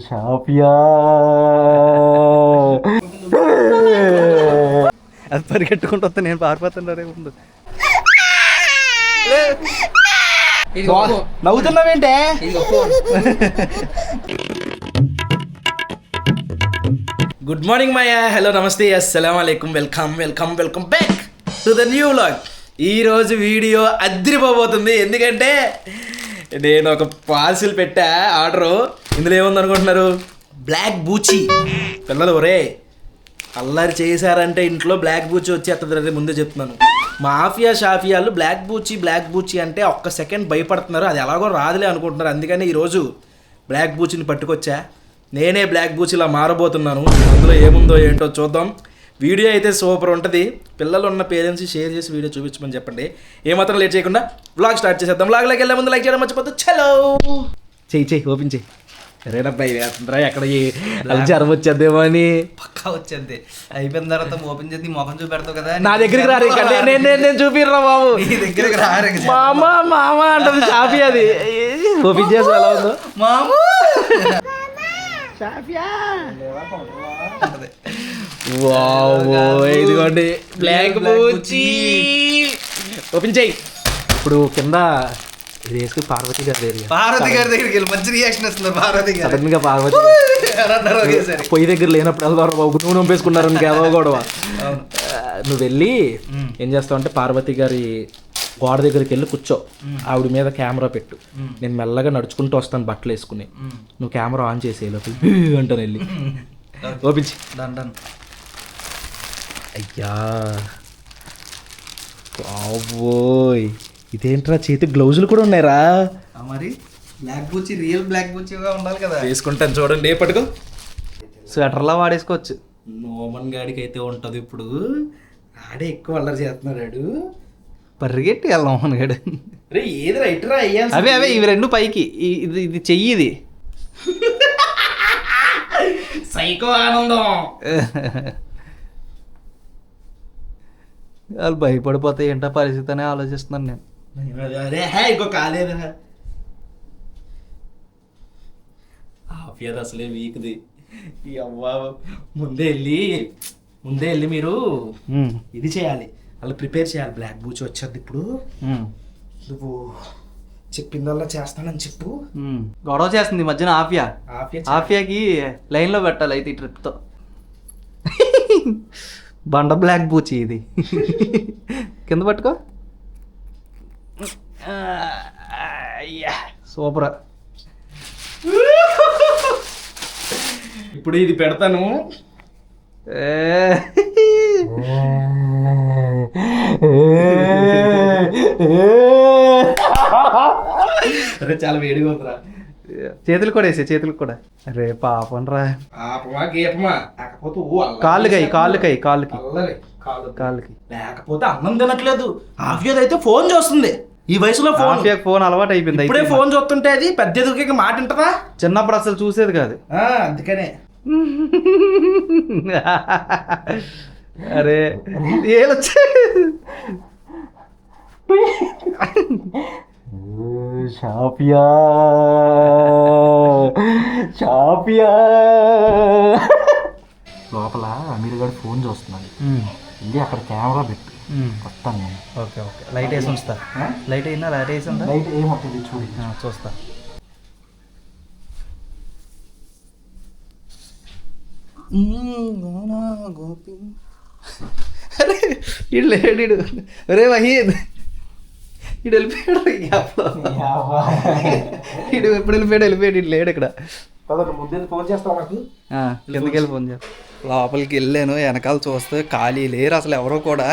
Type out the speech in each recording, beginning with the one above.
షాఫియా అది పరిగెట్టుకుంటూ వస్తే నేను పారిపోతున్నా రే ముందు. నవ్వుతున్నావేంటే? గుడ్ మార్నింగ్ మాయా, హలో నమస్తే, అస్సలం వాలేకుమ్, welcome welcome welcome back to the new vlog. ఈరోజు వీడియో అదిరిపోబోతుంది. ఎందుకంటే నేను ఒక పార్సిల్ పెట్టా ఆర్డరు. ఇందులో ఏముందనుకుంటున్నారు? బ్లాక్ బూచి. పిల్లలు ఒరే అల్లరి చేశారంటే ఇంట్లో బ్లాక్ బూచి వచ్చేస్తుంది. ముందే చెప్తున్నాను. మాఫియా షాఫియాలు బ్లాక్ బూచి అంటే ఒక్క సెకండ్ భయపడుతున్నారు. అది ఎలాగో రాదులే అనుకుంటున్నారు. అందుకని ఈరోజు బ్లాక్ బూచిని పట్టుకొచ్చా. నేనే బ్లాక్ బూచిలా మారబోతున్నాను. అందులో ఏముందో ఏంటో చూద్దాం. వీడియో అయితే సూపర్ ఉంటుంది. పిల్లలు ఉన్న పేరెంట్స్ షేర్ చేసి వీడియో చూపించమని చెప్పండి. ఏమాత్రం లేట్ చేయకుండా వ్లాగ్ స్టార్ట్ చేసేద్దాం. వ్లాగ్లోకి వెళ్ళే ముందు లైక్ చేయడం మర్చిపోతుంది. చలో చెయ్యి ఓపెన్ చేయి. రేనబ్బాయి వేస్తుందిరా ఎక్కడ జ్వరం వచ్చేద్దేమో అని. పక్కా వచ్చేది. అయిపోయిన తర్వాత ఓపెన్ చేసి మొఖం చూపెడతావు కదా. నా దగ్గరికి రారు నేను చూపిర్రా బాబు. నీ దగ్గరికి రారు. మామ అంటుంది షాఫీ. అది ఓపెన్ చేసి ఎలా ఉందో మామూ ఇదిగోండి బ్లాక్ బూచి. ఓపెన్ చేయి. ఇప్పుడు కింద ఇది వేసుకుని పార్వతి గారి దగ్గరికి వెళ్ళి మంచి రియాక్షన్ వస్తుంది. పార్వతి గారు సడన్ గా పార్వతి పొయ్యి దగ్గర లేనప్పుడు వెళ్దాం బాబు, నూనె పంపేసుకున్నారు ఇంకేదో గొడవ. నువ్వు వెళ్ళి ఏం చేస్తావు అంటే పార్వతి గారి గోడ దగ్గరికి వెళ్ళి కూర్చో. ఆవిడ మీద కెమెరా పెట్టు. నేను మెల్లగా నడుచుకుంటూ వస్తాను బట్టలు వేసుకుని. నువ్వు కెమెరా ఆన్ చేసే లోపల అంటాను వెళ్ళి ఓపించి. అయ్యా బాబోయ్, ఇదేంట్రా చేతి గ్లౌజులు కూడా ఉన్నాయిరా. మరి బ్లాక్ బూచి రియల్ బ్లాక్ బూచిగా ఉండాలి కదా. వేసుకుంటాను చూడండి. పట్టుకో. స్వెటర్లా వాడేసుకోవచ్చు. నోమన్ గాడికి అయితే ఉంటుంది. ఇప్పుడు ఆడే ఎక్కువ అల్లరి చేస్తున్నాడు. పరిగెట్టి వెళ్దాం మనగాడు. రే ఏది రైట్రా అయ్యాలి. అవే ఇవి రెండు పైకి. ఇది చెయ్యి. ఇది సైకో ఆనందం. వాళ్ళు భయపడిపోతే ఏంటో పరిస్థితి అనే ఆలోచిస్తున్నాను నేను. ఇంకో కాలేదా ఆఫియర్ అసలే వీక్ది. అవ్వా ముందే వెళ్ళి మీరు ఇది చేయాలి, వాళ్ళు ప్రిపేర్ చేయాలి. బ్లాక్ బూచి వచ్చేది. ఇప్పుడు నువ్వు చెప్పిందల్లా చేస్తానని చెప్పు. గొడవ చేస్తుంది ఈ మధ్యన ఆఫియాకి లైన్లో పెట్టాలి అయితే ఈ ట్రిప్తో. బండ బ్లాక్ బూచి ఇది. కింద పట్టుకో. సూపర్. ఇప్పుడు ఇది పెడతాను. అరే చాలా వేడిగా ఉందిరా. చేతులు కూడా వేసే. చేతులు కూడా. అరే పాపం రా. కాళ్ళకి లేకపోతే అన్నం తినట్లేదు. ఆఫియర్ అయితే ఫోన్ చూస్తుంది. ఈ వయసులో ఫోన్ అలవాటు అయిపోయింది. ఇప్పుడే ఫోన్ చూస్తుంటే అది పెద్ద ఎదురుకి మాట ఉంటుందా? చిన్నప్పుడు అసలు చూసేది కాదు. అందుకనే. అరే ఏలొచ్చే. షాఫియా లోపల అమీర్ గారు ఫోన్ చూస్తున్నాడు. వెళ్ళి అక్కడ కెమెరా పెట్టు. వస్తాను నేను. ఓకే లైట్ వేసి ఉంచుతా. లైట్ అయినా లైట్ వేసి ఉందా? లైట్ ఏమవుతుంది చూడు. చూస్తా. గోపి అరే ఇడు లేడు. అరే వహీద్ ఇడు వెళ్ళిపోయాడు. ఇడు ఎప్పుడు వెళ్ళిపోయాడు. ఇటు లేడు ఇక్కడ. ఫోన్ చేస్తావు నాకు. కిందకి వెళ్ళి ఫోన్ చేస్తా. లోపలికి వెళ్ళాను. వెనకాల చూస్తే ఖాళీ లేరు అసలు. ఎవరో కూడా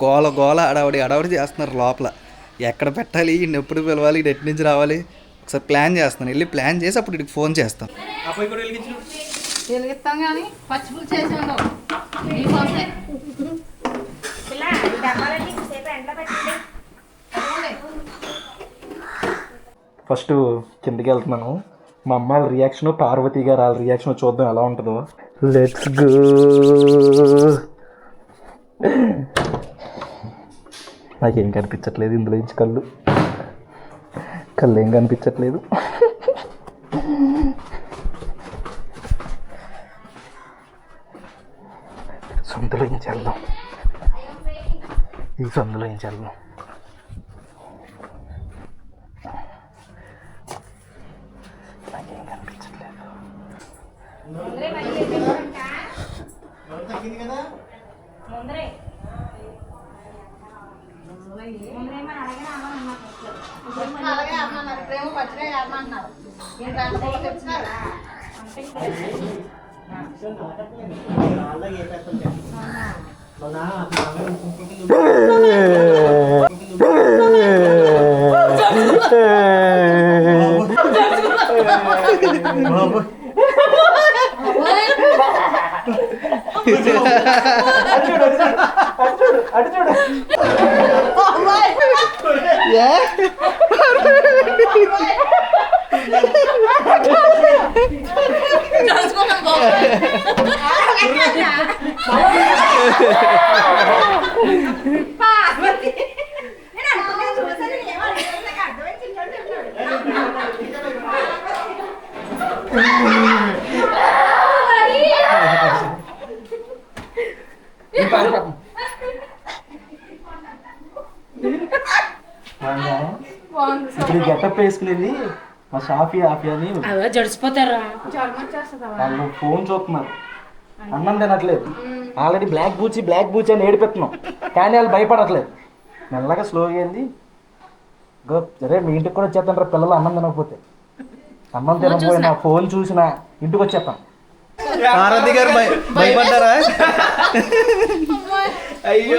గోల అడవడి చేస్తున్నారు లోపల. ఎక్కడ పెట్టాలి, ఈయన ఎప్పుడు పిలవాలి, ఇటు ఎటు నుంచి రావాలి ఒకసారి ప్లాన్ చేస్తాను. వెళ్ళి ప్లాన్ చేసి అప్పుడు ఇటు ఫోన్ చేస్తాను. ఫస్ట్ కిందకి వెళ్తున్నాను. మా అమ్మ వాళ్ళ రియాక్షన్, పార్వతి గారు వాళ్ళ రియాక్షన్ చూద్దాం ఎలా ఉంటుందో. Let's go. నాకేం కనిపించట్లేదు ఇందులో నుంచి. కళ్ళు ఏం కనిపించట్లేదు. సందులో నుంచి వెళ్దాం, ఈ సందులో నుంచి వెళ్దాం. నాకేం కనిపించట్లేదు. ఇప్పుడు గెటప్ వేసుకునేది మా షాఫియా అని జడిసిపోతారా వాళ్ళు ఫోన్ చూస్తున్నారు, అన్నం తినట్లేదు. ఆల్రెడీ బ్లాక్ బూచి అని ఏడిపెత్తున్నాం, కానీ వాళ్ళు భయపడట్లేదు. మెల్లగా స్లోగా అయింది. సరే మీ ఇంటికి కూడా వచ్చేస్తాను రా పిల్లలు అన్నం తినకపోతే. అన్నం తినకపోయినా ఫోన్ చూసినా ఇంటికి వచ్చేస్తాం. ఆరాధ్య గారు భయపడ్డారా? అయ్యో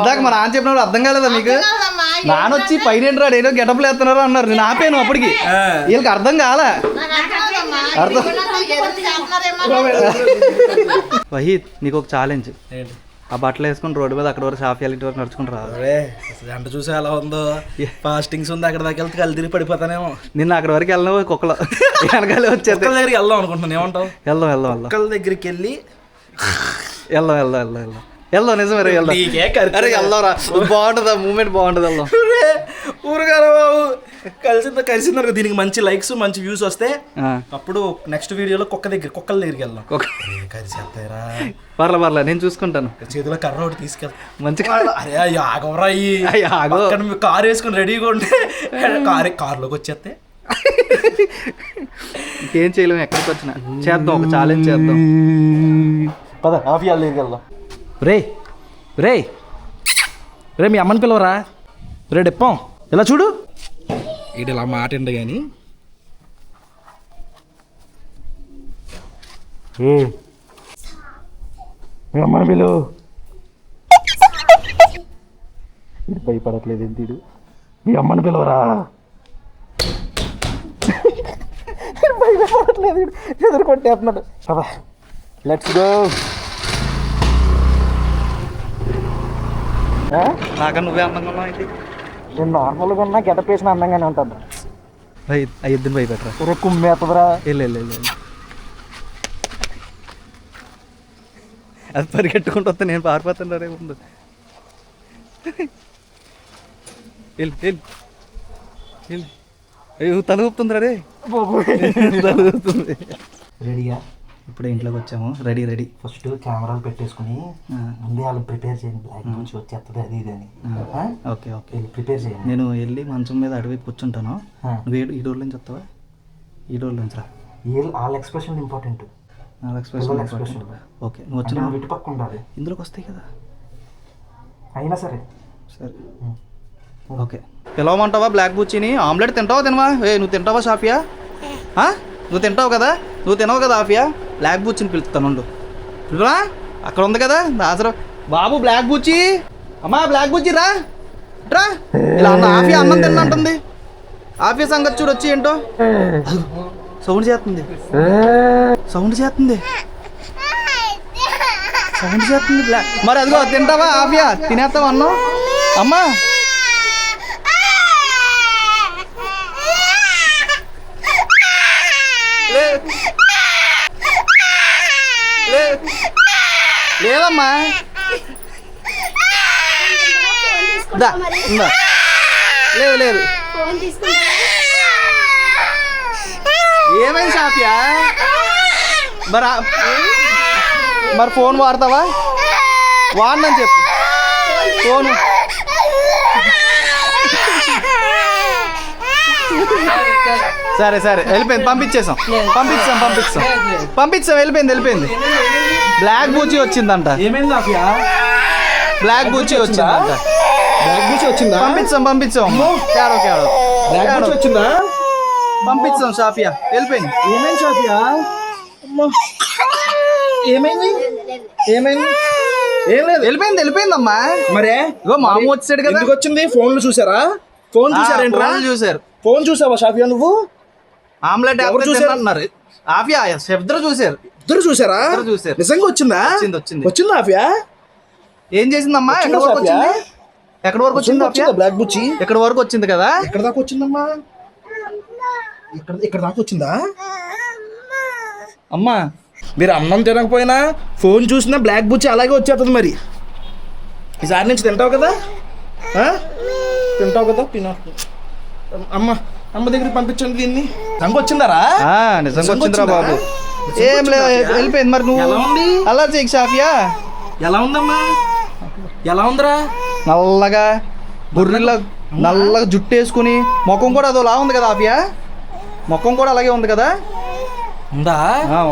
ఇందాక మా నాన్న చెప్పినప్పుడు అర్థం కాలేదా మీకు? నాన్న వచ్చి పైన రాడు ఏదో గెటప్లు వేస్తున్నారు అన్నారు. నేను ఆపాను అప్పటికి, వీళ్ళకి అర్థం కాలే. వహీద్ నీకు ఒక ఛాలెంజ్, ఆ బట్టలు వేసుకుని రోడ్డు మీద అక్కడ వరకు షాఫీ ఇటు వరకు నడుచుకుని రాదు. అంటే చూసా ఎలా ఉందో, ఫాస్టింగ్స్ ఉంది, అక్కడ దాకా వెళ్తే కళ్ళు తిరిగి పడిపోతానేమో. నిన్న అక్కడ వరకు వెళ్ళిన కుక్కలు వెనకాలే వచ్చేది. కుక్కల దగ్గరికి వెళ్దాం అనుకుంటున్నాను, ఏమంటావు? వెళ్దాం కుక్కల దగ్గరికి వెళ్ళి వెళ్దాం నిజమే వెళ్దాం రా, బాగుంటుంది ఆ మూమెంట్, బాగుంటుంది. వెళ్దాం ఊరుగారా బాబు, కలిసిందనుకో దీనికి మంచి లైక్స్ మంచి వ్యూస్ వస్తే అప్పుడు నెక్స్ట్ వీడియోలో కుక్కల దగ్గరికి వెళ్దాం. కలిసేస్తాయిరా, పర్లే నేను చూసుకుంటాను. చేతిలో కర్ర ఒకటి తీసుకెళ్తా మంచిగా. అరే ఆగవరా, కారు వేసుకుని రెడీగా ఉంటే కారులోకి వచ్చేస్తే ఇంకేం చేయలేము. ఎక్కడికి వచ్చినా చేద్దాం, ఒక ఛాలెంజ్ చేద్దాం. పద ఆఫియాల దగ్గరికి వెళ్దాం. రే మీ అమ్మని పిలవరా, రే డెప్పం ఇలా చూడు. ఇది ఇలా మాట అండి కానీ మీ అమ్మని పిలువు. ఇది భయపడట్లేదు ఏంటి, మీ అమ్మని పిలవరా. భయపడట్లేదు, ఎదురు కొట్టేస్తున్నాడు. Let's go. నాకన్నా నువ్వే అందంగా ఉన్నావు ఏంటి? నేను నార్మల్గా ఉన్నా గెటప్ వేసిన అందంగానే ఉంటాను. ఇద్దరు భయపెట్టరా, కుమ్మేస్తుందిరా. వెళ్ళు అది పరిగెట్టుకుంటూ వస్తే నేను పారిపోతాను రే ముందు. తల ఊపుతుందిరా రే, తల ఊపుతుంది. రెడీగా ఇప్పుడే ఇంట్లోకి వచ్చాము. రెడీ ఫస్ట్ కెమెరాలు పెట్టేసుకుని ముందే వాళ్ళు ప్రిపేర్ చేయండి, బ్లాక్ నుంచి వచ్చేస్తుంది అది ఇది అని. ఓకే ప్రిపేర్ చేయండి. నేను వెళ్ళి మంచం మీద అడిగి కూర్చుంటాను. నువ్వు ఈ డోర్ నుంచి వస్తావా? ఈ డోర్ నుంచి రా. వాళ్ళ ఎక్స్ప్రెషన్ ఇంపార్టెంట్. Expression okay. నువ్వు వచ్చిన ఇటు పక్క ఉండాలి, ఇందులోకి వస్తాయి కదా. అయినా సరే ఓకే. పిలవమంటావా బ్లాక్ బూచిని? ఆమ్లెట్ తినవా? నువ్వు తింటావా షాఫియా? నువ్వు తింటావు కదా, నువ్వు తినవు కదా ఆఫియా? బ్లాక్ బూచిని పిలుస్తాను. పిలువా, అక్కడ ఉంది కదా దాసరా బాబు. బ్లాక్ బూచి, అమ్మా బ్లాక్ బూచి రా ఇలా అన్న. ఆఫియా అన్నం తిన్నంటుంది. ఆఫియా సంగతి చూడు వచ్చి ఏంటో సౌండ్ చేస్తుంది బ్లాక్. మరి అదిగో తింటావా ఆఫియా? తినేస్తావా అన్నం? అమ్మా లేదమ్మా, లేదు ఏమైంది షాఫియా? మరి మరి ఫోన్ వాడతావా? వాడినని చెప్పు ఫోను. సరే సరే వెళ్ళిపోయింది, పంపించేసాం వెళ్ళిపోయింది. బ్లాక్ బూచి వచ్చిందంట. ఏమైంది ఆఫియా? బ్లాక్ బూచి వచ్చిందంట. బ్లాక్ బూచి వచ్చిందా? పంపించాం. బ్లాక్ బూచి వచ్చిందా? పంపించాం. షాఫియా వెళ్ళిపోయింది. ఏమైంది షాఫియా? ఏమైంది? ఏం లేదు, వెళ్ళిపోయిందమ్మా. మరే ఇగో మామ వచ్చాడు కదా. ఎందుకు వచ్చింది? ఫోన్లు చూసారా? ఫోన్ చూసారేంట్రా? చూసారు. ఫోన్ చూసావా షాఫియా నువ్వు? ఆమ్లెట్ ఎవరు చూసారు అన్నారు. ఆఫియా ఇద్దరు చూసారు. ఇద్దరు చూసారా? చూసారు. నిజంగా వచ్చిందా? వచ్చిందా ఆఫియా? ఏం చేసిందమ్మా? ఎక్కడి వరకు వచ్చింది ఆఫియా? బ్లాక్ బుచ్చి ఎక్కడి వరకు వచ్చింది కదా? ఎక్కడ దాకా వచ్చిందమ్మా? ఇక్కడ దాకా వచ్చిందా అమ్మా? మీరు అన్నం తినకపోయినా ఫోన్ చూసినా బ్లాక్ బుచ్చి అలాగే వచ్చేస్తుంది. మరి ఈసారి నుంచి తింటావు కదా? తిన అమ్మ దగ్గరికి పంపించండి దీన్ని. నిజంగా వచ్చిందారా? నిజంగా వచ్చిందిరా బాబు. ఏం లేదు, వెళ్ళిపోయింది. మరి నువ్వు ఎలా ఉంది? అలా చెయ్యి షాఫియా. ఎలా ఉందమ్మా? ఎలా ఉందిరా? నల్లగా గొర్రెల్లా నల్లగా జుట్టు వేసుకుని ముఖం కూడా అదోలా ఉంది కదా ఆఫియా? ముఖం కూడా అలాగే ఉంది కదా? ఉందా?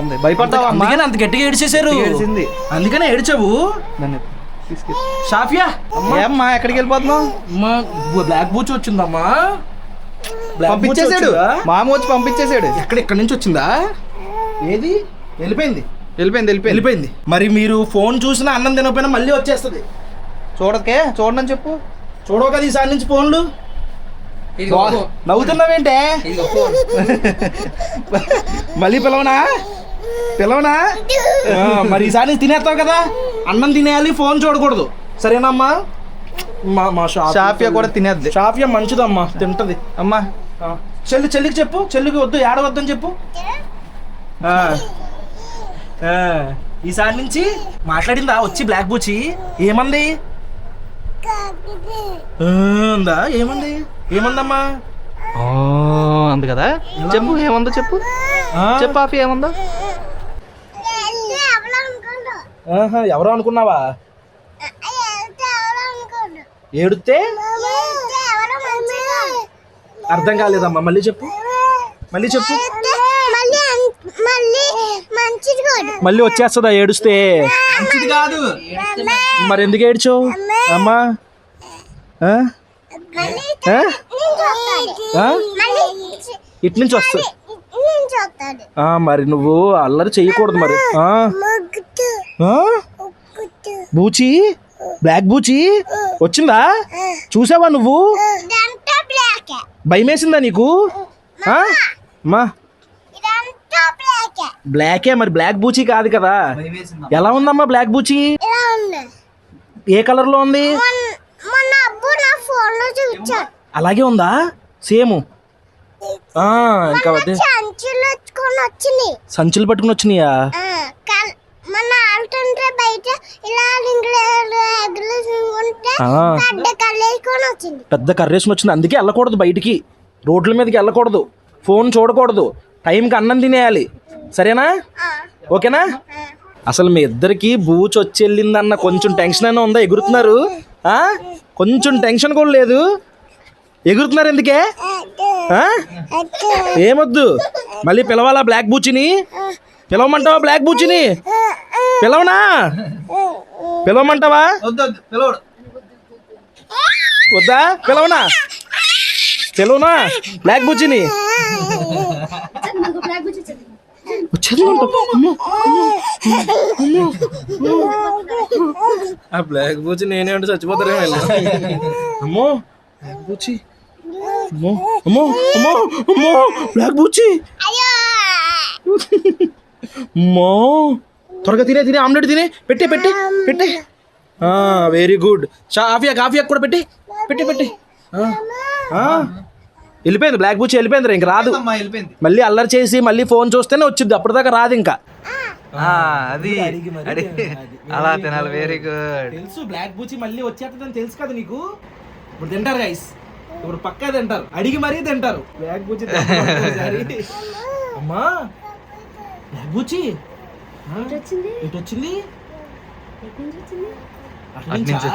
ఉంది. భయపడ్డావా? అందుకని అంత గట్టిగా ఏడిచేశారు. ఏడిచింది, అందుకనే ఏడిచావు. షాఫియా ఏమ్మా ఎక్కడికి వెళ్ళిపోతున్నావు? బ్లాక్ బూచ్ వచ్చిందమ్మా. పంపించేసాడు మామ, వచ్చి పంపించేసాడు. ఎక్కడి నుంచి వచ్చిందా? ఏది? వెళ్ళిపోయింది. మరి మీరు ఫోన్ చూసినా అన్నం తినకపోయినా మళ్ళీ వచ్చేస్తుంది. చూడని చెప్పు. చూడవు కదా ఈసారి నుంచి ఫోన్లు. నవ్వుతున్నావేంటే? మళ్ళీ పిలవనా? మరి ఈసారి నుంచి తినేస్తావు కదా? అన్నం తినేయాలి, ఫోన్ చూడకూడదు. సరేనమ్మా? మా షాఫియా కూడా తినేద్ది. షాఫియా మంచిదమ్మా, తింటది. అమ్మా చెల్లికి చెప్పు. చెల్లికి వద్దు, ఏడవద్దని చెప్పు. ఈసారి నుంచి మాట్లాడిందా వచ్చి బ్లాక్ బూచి? ఏమంది? ఉందా? ఏమందమ్మా? అంది కదా. చెప్పు ఏముందో చెప్పు. ఆఫీ ఏముందో? ఎవరో అనుకున్నావా? ఏడుతే అర్థం కాలేదమ్మా. మళ్ళీ చెప్పు. మళ్ళీ వచ్చేస్తుందా ఏడుస్తే? మంచిది కాదు. మరి ఎందుకు ఏడ్చావు అమ్మా? ఇటు నుంచి వస్తుంది. మరి నువ్వు అల్లరి చెయ్యకూడదు. మరి బూచి, బ్లాక్ బూచి వచ్చిందా? చూసావా నువ్వు? భయమేసిందా నీకు? అమ్మా బ్లాకే, మరి బ్లాక్ బూచి కాదు కదా. ఎలా ఉందమ్మా బ్లాక్ బూచి? ఏ కలర్ లో ఉంది? అలాగే ఉందా? సేమ్. ఇంకా సంచులు పట్టుకుని వచ్చినాయా? పెద్ద కర్రేసుకుని వచ్చింది. అందుకే వెళ్ళకూడదు బయటికి, రోడ్ల మీదకి వెళ్ళకూడదు, ఫోన్ చూడకూడదు, టైంకి అన్నం తినేయాలి. సరేనా? ఓకేనా? అసలు మీ ఇద్దరికి బూచి వచ్చి వెళ్ళిందన్న కొంచెం టెన్షన్ అయినా ఉందా? ఎగురుతున్నారు. కొంచెం టెన్షన్ కూడా లేదు, ఎగురుతున్నారు. ఎందుకే? ఏమొద్దు. మళ్ళీ పిలవాలా బ్లాక్ బూచిని? పిలవమంటావా బ్లాక్ బూచిని? పిలవమంటావా? వద్దా? పిలవనా బ్లాక్ బూచిని? ఆ బ్లాక్ బూచి నేనే అంటే చచ్చిపోతారే. అమ్మో బూచి, బ్లాక్ బూచి. అమ్మో త్వరగా తినే ఆమ్లెట్ తినే. పెట్టే. Very good. కాఫీ కూడా పెట్టి. వెళ్ళిపోయింది బ్లాక్ బూచి, వెళ్ళిపోయింది. ఇంక రాదు. మళ్ళీ అల్లరి చేసి మళ్ళీ ఫోన్ చూస్తేనే వచ్చింది, అప్పటిదాకా రాదు ఇంకా. అది అలా తినాలి. Very good. తెలుసు బ్లాక్ బూచి మళ్ళీ వచ్చేస్తుందని తెలుసు కదా నీకు. ఇప్పుడు తింటారు గైస్, ఇప్పుడు పక్కా తింటారు, అడిగి మరీ తింటారు బ్లాక్ బూచి. అమ్మా బ్లాక్ బూచి ఎటు వచ్చింది? ఎటు వచ్చింది? ఎటు నుంచి వచ్చింది? అటు నుంచా?